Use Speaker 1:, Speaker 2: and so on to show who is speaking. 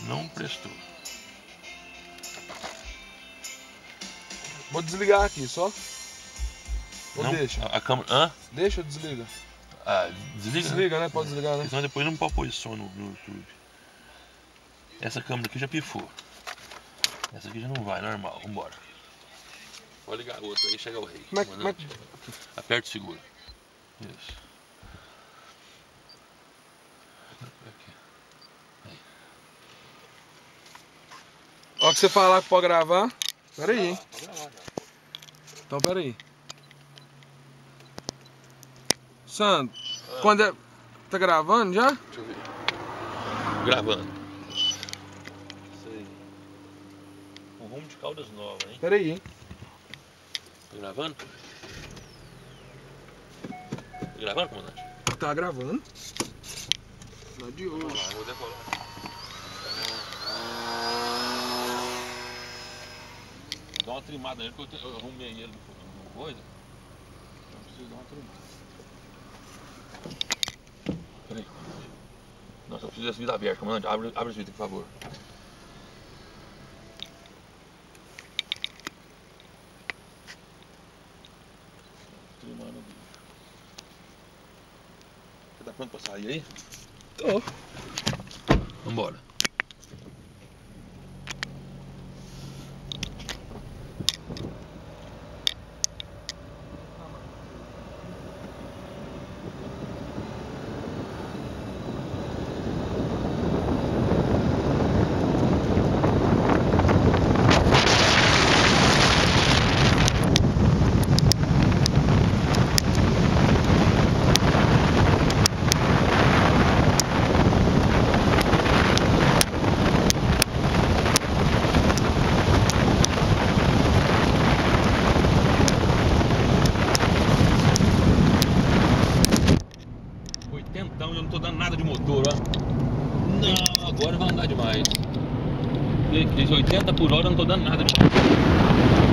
Speaker 1: Não prestou.
Speaker 2: Vou desligar aqui, só. Ou
Speaker 1: Não,
Speaker 2: deixa?
Speaker 1: a câmera... Hã?
Speaker 2: Deixa ou desliga?
Speaker 1: Ah, desliga.
Speaker 2: Desliga, né? Pode desligar, né?
Speaker 1: Porque senão depois não pode pôr som no YouTube. Essa câmera aqui já pifou. Essa aqui já não vai, normal. Vambora. Pode ligar a outra aí, chega o rei.
Speaker 2: Como é que...
Speaker 1: Aperta e segura. Isso. Aqui. Aí.
Speaker 2: Ó, que você falar que pode gravar. Pera aí, hein?
Speaker 1: Pode gravar já.
Speaker 2: Então, pera aí. Sandro, quando é... Tá gravando já?
Speaker 1: Deixa eu ver. Gravando. Isso aí. Um rumo de Caldas Novas, hein?
Speaker 2: Pera aí, hein?
Speaker 1: Tá gravando? Tá gravando, comandante?
Speaker 2: Tá gravando. Não de hoje.
Speaker 1: Vamos lá, eu vou decolar. Dá uma trimada nele, porque eu arrumei ele no coisa. Então preciso dar uma trimada. Peraí. Nossa, eu preciso desse vidro aberto, comandante. Abre esse vidro, por favor. Trimando o bicho. Você tá pronto pra sair aí?
Speaker 2: Tô.
Speaker 1: Vambora. Então eu não tô dando nada de motor, ó. Não, agora vai andar demais. Esse 80 por hora eu não tô dando nada de motor.